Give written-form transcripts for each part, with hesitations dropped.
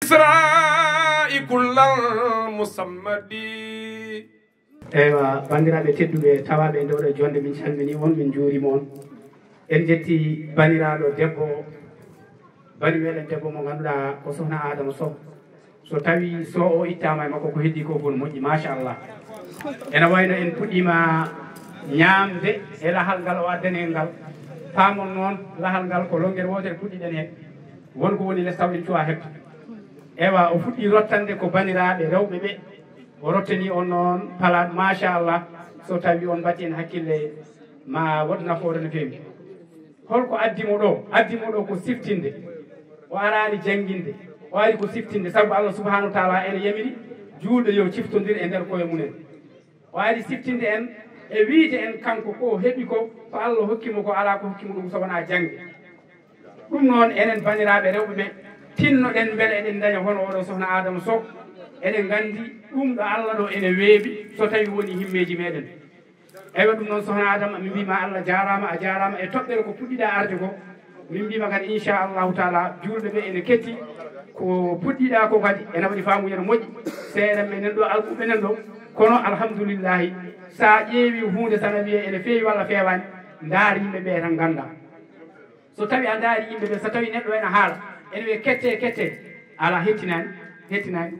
إسراء كل المصمد ewa bandiraɓe tedduɓe tawaɓe nde oɗo jonde min calmini on min juurima on en jetti baniraɗo debbo bani meɗen debbo mo ganduɗa ko sohna Adama Sow so tawi so o ittama e makko ko heddi ko bon moƴƴi machallah ene wayno en puɗɗima ñamde e lahal ngal o addani en ngal paamon noon lahal ngal ko longel wotere puɗɗiɗen hen wonko woni less taw en cuwa hebde ewa o fuɗɗi rottande ko baniraɓe rewɓe ɓe o rottani on noon palade machallah so tawi on mbatti en hakkille ma waɗ nafoore no fewi holko addimo ɗo ko siftinde o arani jangguinde o ari ko siftinde saabu Allah subahanahu wa taala ene yamiri julɗo yo ciftodir e nder koye munen o ari siftinde en e wiide en kanko ko heeɓi ko Allah hokkimo ko ala ko hokkimo ɗum so wona jangde ɗum noon enen baniraɓe rewɓe ɓe tinnoɗen beele eɗen daña hono oɗo sohna Adama Sow eɗen gandi ɗum ɗo Allah ɗo ene weeɓi so tawi woni himmeji meɗen ewa ɗum noon sohna Adama min mbima Allah jarama a jarama e toɓɓere ko puɗɗiɗa arde ko min mbima kadi inchallahu taala julɓe ɓe ene ketti ko puɗɗiɗa ko kadi ene waɗi famuyen moƴƴi seeɗen ɓe nen ɗo alɓuɓe nen ɗo kono alhamdoulillahi sa ƴeewi hunde sana wiye ene feewi walla fewani ndaar yimɓeɓe tan ganda so tawi a daari yimɓeɓe so tawi neɗɗo ene haala ene wiye kette ala hettinani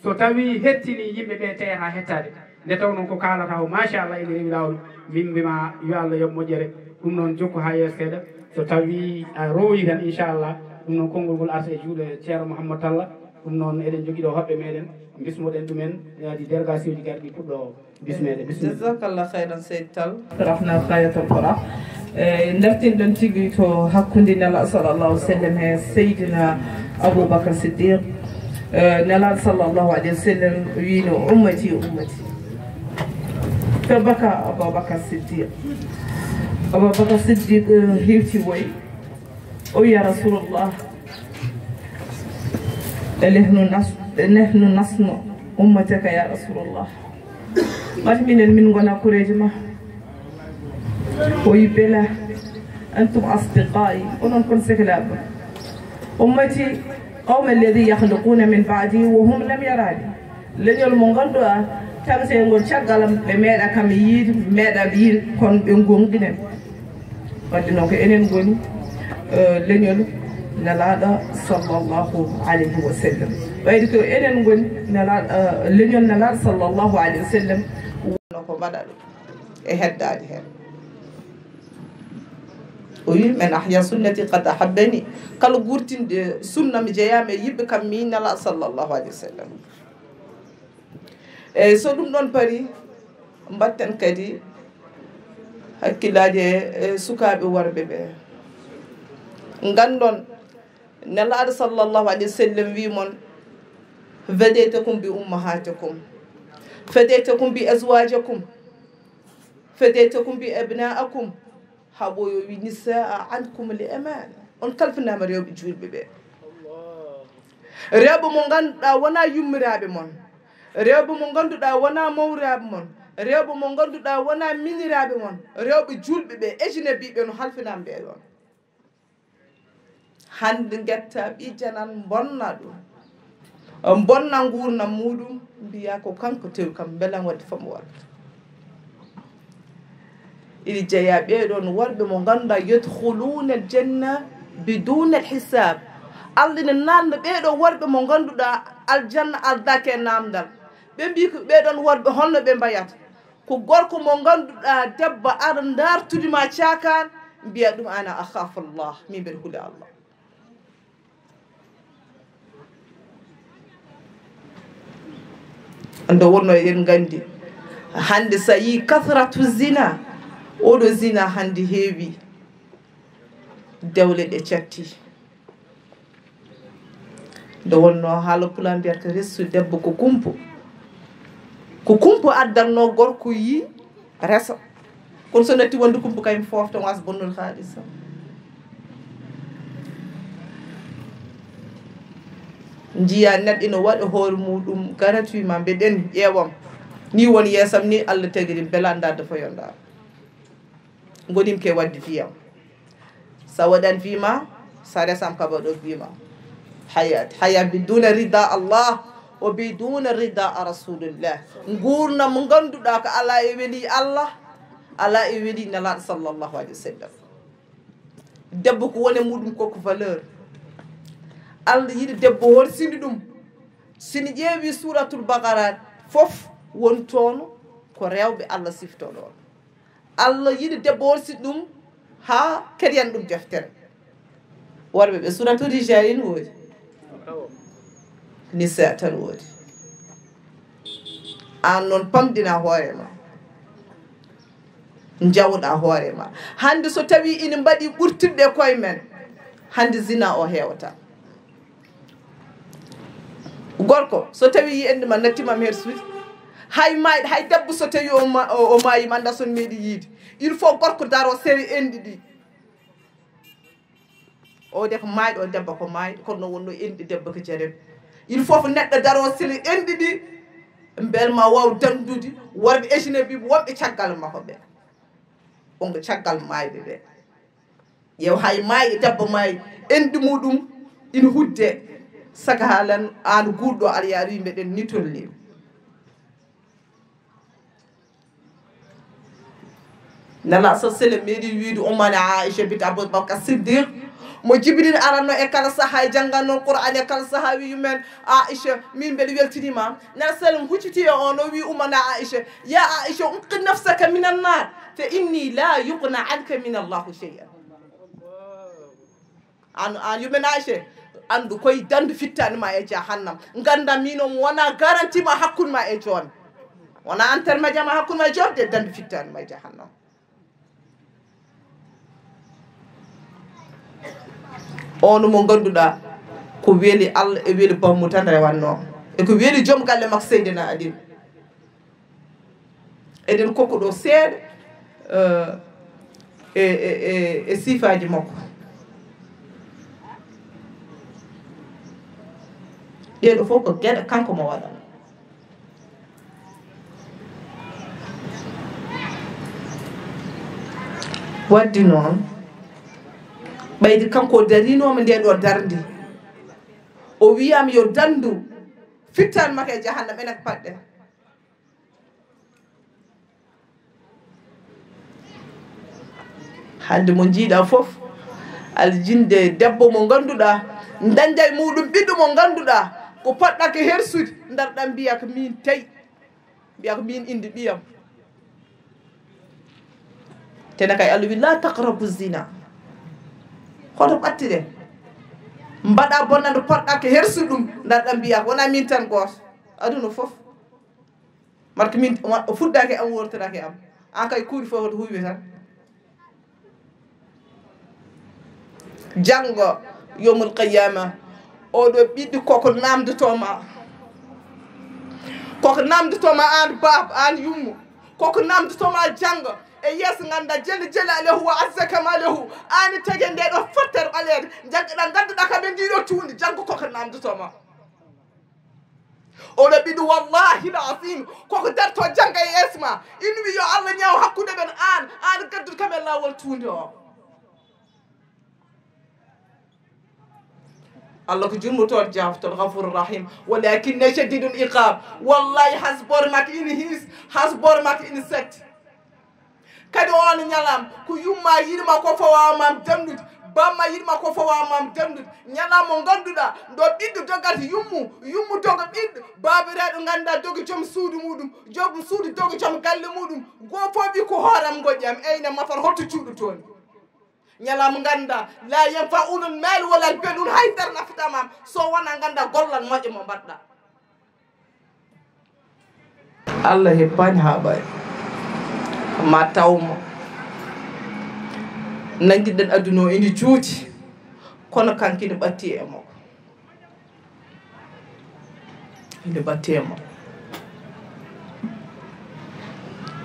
so tawi hettini yimɓeɓe teyata hettade nde taw noon ko kalata o machallah ene rewi lawol min mbima yo Allah yoɓ moƴƴere ɗum noon jokku ha yeeso seeɗa so tawi a rowi tan inchallah ɗum noon konngol ngol arta e juuɗe ceerno Mouhammad Talla ɗum noon eɗen jogui ɗo hoɓɓe meɗen bismoɗen ɗumen yaadi délégation ji garɗi puɗɗo bismede jasakallah hayran seydi Tall rahna kayatal qora dartinɗen tigui to hakkude nela sallllahu sallam e seydina Aboubacar Siddiq nelaɗo sallllahu alayhi wa sallam wino ummati to baka Aboubacar Siddiq hewti woy o ya rasulullah nehnu nasno ummataka ya rasulullah mati minen min gona kureji ma o yi bela antum asdiqai onon kon sehlaɓe ummati qawma alladi yakhluquna min ba'di wa hum lam yarani leñol mo ganduɗa tamsegol caggal ɓe meeɗa kam yiide meeɗa yiide kono ɓe gonɗinen wadde noon ko enen goni leñol nelaɗo sallllahu alayhi wa sallam ɓayde ko enen goni leñol nelaɗo sallllahu alayhi wa sallam wonno ko mbaɗa ɗum e heddade hen o wi men ahya sunnati qad ahabbani kala gurtinde sunna mi jeeyama e yimɓe kam mi nelaɗo sallllahu alayhi wa sallam eyyi so ɗum ɗon paari mbatten kadi hakkillaji e sukaɓe worɓe ɓe gandon nelaɗo sallllahu alayhi wa sallam wimon fadaytakum bi ummahatikum fadaytakum bi azwajakum fadaytakum bi abnaakum haɓo yo wi nisaa ankum li amana on kalfinama rewɓe julɓe ɓe rewɓe mo ganduɗa wona yummiraɓe mon rewɓe mo ganduɗa wona mawraɓe mon rewɓe mo ganduɗa wona miniraɓe mon rewɓe julɓe ɓe ejinabiɓe no halfinama ɓe ɗon hande guetta ɓijanan bonna ɗum bonna gurnam muɗum mbiya ko kanko tewi kam beelan wadde famo watta iɗi jeeya ɓeɗon worɓe mo ganduɗa yadkhuluna al janna biduna al hisab Allah ne nanna ɓeɗo worɓe mo ganduɗa aljanna aldake namdal ɓe mbi ko ɓeɗon worɓe holno ɓe mbayata ko gorko mo ganduɗa debbo ara dartudima cakan mbiya ɗum ana akhafullah min mbeɗa huule Allah ande wonno en gandi hande sa yi kathratu zina oɗo zina hande heewi dewle ɗe catti nde wonno haala pula mbiyata ressu debbo ko kumpo addanno gorko yi resa kono so natti wonde kumpo kayum fofta was bonnol haalisa jiya neɗɗo ina waɗa hoore muɗum gratuitement mbeɗen ƴeewam ni woni yeesam ni Allah tagiri belanda dafa yonda gonim ke wadde fiyam sa waɗan fima sa resam kaba ɗo fima haya biduna rida Allah wa biduna rida rasulillah gurna mo ganduɗa ko ala e weeli Allah ala e weeli nelaɗo sallllahu alayhi wa sallam debbo ko woni muɗum koko valeur Allah yiɗi debbo horsini ɗum sini ƴeewi suratul baqara fof won toon ko rewɓe Allah siftoɗon Allah yiɗi debbo horsini ɗum ha kediyan ɗum deftere worɓe ɓe suratul rijal woodi nisa tan woodi an noon pamɗina hoorema jawɗa hoorema hande so tawi ina mbaɗi ɓurtirɗe koye men hande zina o hewata gorko so tawi yi endema nattimam her suuɗi hay debbo so tawi o mayima anda son meeɗi yiide il faut gorko daro séri enɗi ɗi o de ko mayɗo o debbo ko mayɗo kono noon wonno enɗi debbo ko jarem il faut ko neɗɗo daro séri enɗi ɗi belma waw dandude worɓe éjinabi wonɓe caggal makko ɓe onko caggal mayɓe ɓe ƴeew hay mayɗo debbo mayi enɗi muɗum ina hudde saka haalan an guurɗo aɗa yaari yimɓeɗen nitolli nala sa sele meeɗi wiide umane Aïcha bint Aboubacar Siddiq mo Jibril aranno e kala saaha e jangganno Qur'an e kala saaha wi yumen Aïcha min mbeɗa weltinima nala sallam hucciti e on o wi umana Aïcha ya Aïcha unqid nafsaka min annar fa inni la yuqna anka min allahu shay'an an yumen Aïcha andu koye dandu fittanima e jahannam ganda minom wona garantima hakkude ma e joon wona intermédiaire ma hakkude ma e joon de dandu fittanima e jahannam on mo ganduɗa ko weeli Allah e weeli bammu tan rewanno e ko weeli joom galle makko Seydina Adil eɗen kokkuɗo seeɗa e sifaji makko ɗeɗo fof ko gueɗe kanko mo waɗano waddi noon ɓayde kanko darinoma nde ɗo darde o wiyama yo dandu fittan makko e jahannam enen paɗɗen hande mo jiiɗa foof aɗa jinde debbo mo ganduɗa dañda e muɗum ɓiɗɗo mo ganduɗa ko poɗɗa ko hersude darɗan mbiya ko min tawi mbiya ko min inde ɓiyam tene kay Allah wi la taqrabu zina hoto ɓattiɗen mbaɗa bonnande poɗɗa ko hersude ɗum darɗan mbiya wona min tan goto aduna foof marko min o fuɗɗaki am wortoraki am an kay kuuri fof hoto huuwi tan janggo yawmul qiyama oɗo ɓiɗɗo koko namdotoma an baba an yummu koko namdotoma janggo e yeeso ganda jelle alehu wa azza kamalahu ani tagui nde ɗo fottere ɓalede jaggaɗa ganduɗa kaɓe ndiɗo tuunde janggo koko namdotoma oɗo ɓiɗɗo wallahi l'azim koko darto jangga e yeeso ma ina wi yo Allah ñaw hakkude ɓen an gaddude kamen lawol tuunde o Allah ko jurmotoo jaftoɗo ghafour rahim walakinne shadidul iqab wallahi hasbor makko ina hiis hasbor makko ina setti kadi on ñalam ko yumma yiɗma ko fawamam dandude bamma yiɗma ko fawamam dandude ñalam mo ganduɗa ndo ɓiɗɗo doggata yummu doga ɓiɗɗo babireɗo ganduɗa dogi joom suudu muɗum joom suudu dogi joom galle muɗum goo fof wi ko hooram goƴƴam eyne mafat holto cuuɗotoni ñalam ganda la yanfa unul mal wala benun haydar naftamam so wona ganda gollal moƴƴo mo mbaɗɗa Allah hebbani ha ɓay ma tawmo nanguiɗen aduna o ene juuti kono kanko ine ɓatti e makko ine batti e makko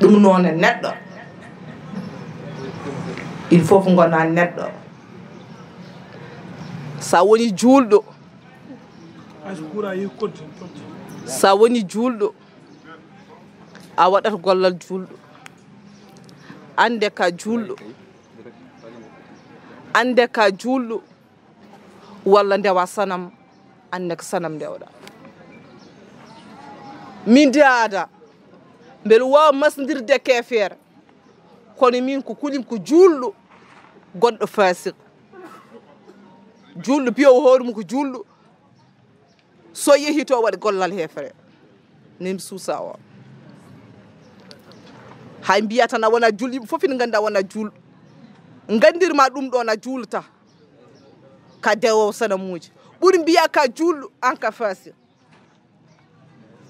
ɗum noon e neɗɗo il faut ko gona neɗɗo sa woni juulɗo sa woni juulɗo a waɗat gollal juulɗo ande ka juulɗo walla ndewa sanam anne ko sanam ndewɗa min daada mbel wawa masdirde kefeere kono min ko kulim ko juulɗo gonɗo fasik juulɗo biyowo hoore mum ko juulɗo so yeehi to waɗa gollal hefere nim suusa o hay mbiya tan a wona juul yimɓe fof ine gandi a wona juulɗo gandirma ɗum ɗon a juulata ka dewowo sanamuji ɓuuri mbiya ka juulɗo an ka fasik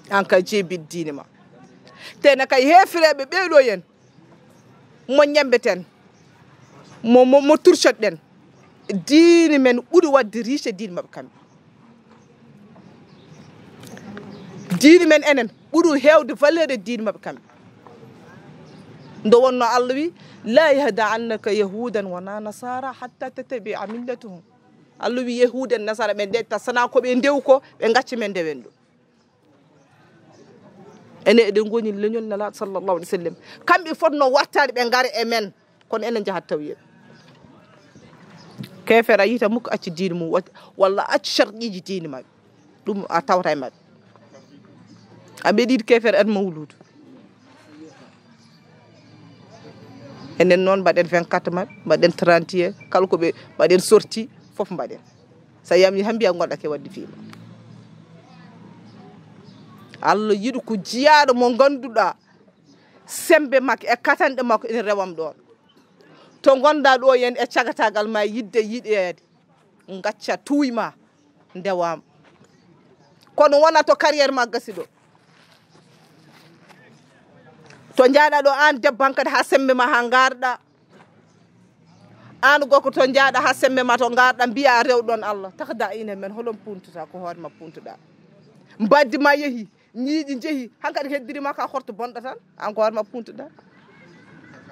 an ka jeebid diine ma tene kay hefireɓe ɓeeɗo yen mo ñambeten mo turcot ɗen diine men ɓuuri wadde riche diine maɓe kamɓe diine men enen ɓuuri hewde valeur e diine maɓe kamɓe nde wonno Allah wi la yahda annaka yahudan wona nasara hatta tatabia millatuhum Allah wi yahude en nasara ɓe ndetta sana koɓe ndew ko ɓe gacca men ndewen ɗo ene eɗen goni leñol nalaɗo sallllahu alih w sallam kamɓe fotno wattade ɓe gaara e men kono enen jahat tawiyen kefere a yiita mukko acci diine mum walla acci sharqiji diine maɓɓe ɗum a tawata e maɓɓe a ɓeɗiɗi kefere en mawludu enen noon mbaɗen 24 maɓɓe mbaɗen 31 kala koɓe mbaɗen sorti foof mbaɗen sa yami han mbiya gonɗa ke wadde fiima Allah yiɗi ko jiyaɗo mo ganduɗa sembe makko e katanɗe makko ene rewam ɗon to gonɗa ɗo yen e cagatagal ma yidde yiɗede gacca tuyma ndewama kono wona to carriére ma gasi ɗo to jaaɗa ɗo an debbo hankadi ha sembe ma ha garɗa an gorko to jaaɗa ha sembe ma to garɗa mbiya rewɗon Allah takda inen men holon puntuta ko hoorema puntuɗa mbaddi ma yeehi ñiiƴi jeehi hankkadi heddirima ka horto bonɗa tan an ko hoorema puntuɗa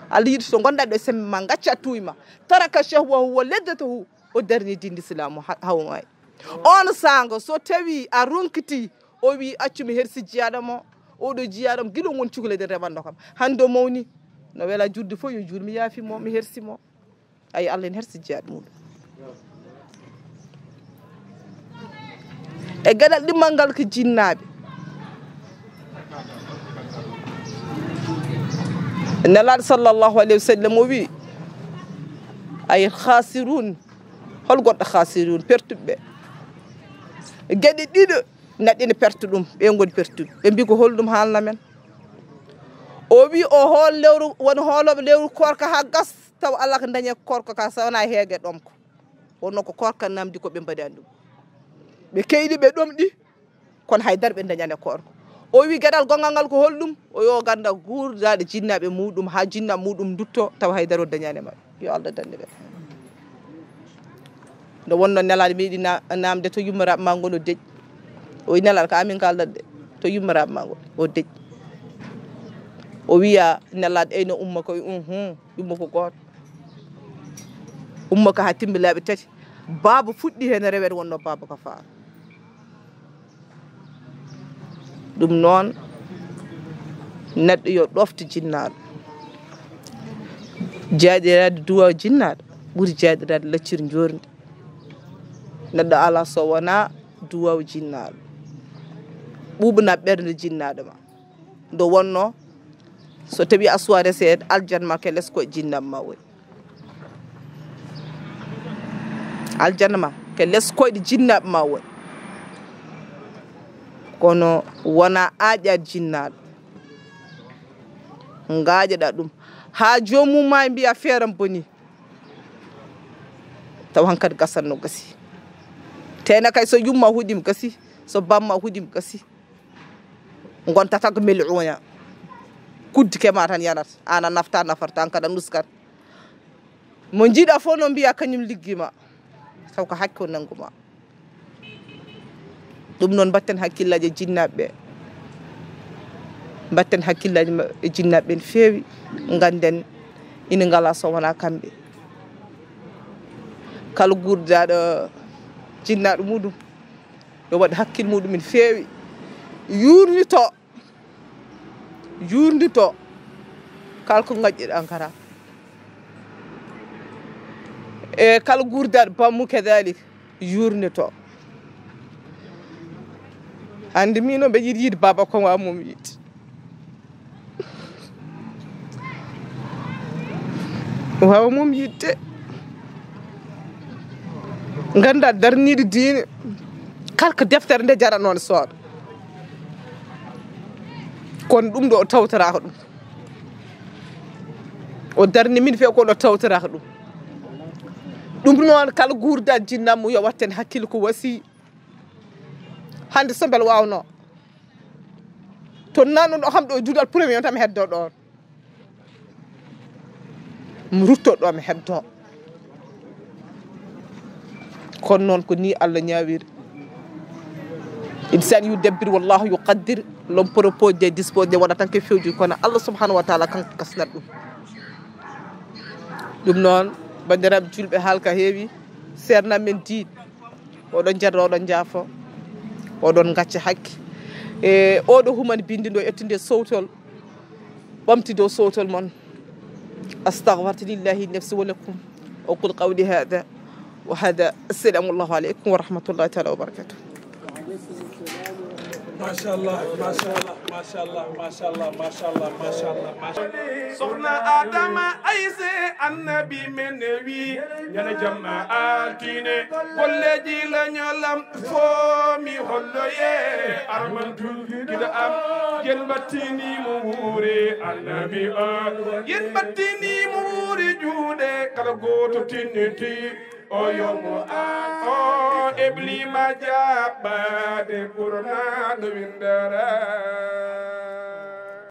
Allah yiɗi to gonɗa ɗo sembe ma gacca tuyma taraka chahwahu wa leddatahu o darni dinde islamu hawmay on sango so tawi a ronkiti o wi accumi hersi jiyaɗamo oɗo jiyaɗam guiɗo won cukalede rewanno kam hande o mawni no wela jurde fof yo juur mi yaafimo mi hersimo ayi Allah en hersi jiyaɗo muɗum e gueɗal ɗimmal ngal ko jinnaɓe nelaɗo sallllahu alayhi wa sallam o wi ay khasirun hol goɗɗo khasirun pertuɓe gueɗe ɗiɗo neɗɗo ene perta ɗum ɓe goni pertuɗe ɓe mbi ko holɗum haalna men o wi o hool lewru woni hooloɓe lewru korka ha gas taw Allah ko dañe korka ka sowona heege ɗomko wonno ko korka namdi ko ɓe mbaɗani ɗum ɓe keyɗi ɓe ɗomɗi kono haydara ɓe dañane korka o wi gueɗal gongal ngal ko holɗum o yo ganda gurdaɗe jinnaɓe muɗum ha jinna muɗum dutto taw haydara o dañane mabɓe yo Allah dande ɓe nde wonno nelaɗo meeɗi namde to yummiraɓe ma ngol o deƴƴi o wi nelaɗo ko amin kaldat de to yummiraɓe ma ngol o deƴƴi o wiya nelaɗo eyno umma ko umma ko goto umma ko ha timmilaɓe tati baaba fuɗɗi hen rewede wonno baaba ko faara ɗum noon neɗɗo yo ɗofta jinnaɗo jaaɗirade duwaw jinnaɗo ɓuuri jaaɗirade lacciri jordi neɗɗo ala so wona duwaw jinnaɗo ɓuɓna ɓernde jinnaɗo ma ndo wonno so tawi a suwa resede aljanna ma ke less koye jinnam ma woni aljanna ma ke less koyɗe jinnaɓe ma woni kono wona aaƴade jinnaɗo gaaƴaɗa ɗum ha jomum ma mbiya feeram boni taw hankkadi gasanno gasi tena kay so yumma huuɗima gasi so bamma huuɗima gasi gontata ko mel'una kuddi kema tan yanata ana nafta nafarta an kada nuskata mo jiiɗa fof no mbiya kañum liggima taw ko hakko nanguma ɗum noon mbatten hakkillaji e jinnaɓe ɓe mbatten hakkillaji e jinnaɓe ɓe no feewi ganden ina ngala so wona kamɓe kala gurdaɗo jinnaɗo muɗum yo waɗa hakkille muɗum ene feewi yurnito kala ko gaƴƴiɗa gara e kala gurdaɗo bammu kedalik yurnito andi mino ɓe yiɗi yiide baba ko wa mum yiide wawa mum yidde ganda darniɗo diine kala ko deftere nde jara noon sooda kono ɗum ɗo o tawtoraka ɗum o darni min fe ko ɗo tawtoraka ɗum noon kala gurda jinnammo yo watten hakkille ko wasi hande so bel wawno to nanno ɗo ham ɗo juuɗal premier tan mi heddo ɗon mi rutto ɗo mi heddo kono noon ko ni Allah ñawiri insan yudabbir wallahu yuqaddir l'homme propose des dispose de waɗa tan ke fewji kono Allah subhanahu wa taala kanko kasnat ɗum noon bandiraɓe julɓe haalka heewi sernan men diid oɗon jarra oɗon jaafo oɗon gacca hakke e oɗo humani bindi ɗo ettinde sowtol ɓamti dow sowtol moon astahfartu lillahi nafsi wa lakum o qul qawli hada wa hada assalamu allahu aleykum wa rahmatullahi taala wa barakatuh Mashallah, mashallah, mashallah, mashallah, mashallah, mashallah, mashallah. Sokhna Adama Aïse annabi menewi ñana jamma altine kolleji la ñolam fomi holloye armantul kida am yen battini mo wuri annabi yen battini mo wuri juude kala goto tinniti o yomo o ebli ma jaɓɓade ɓurnaɗo Winndere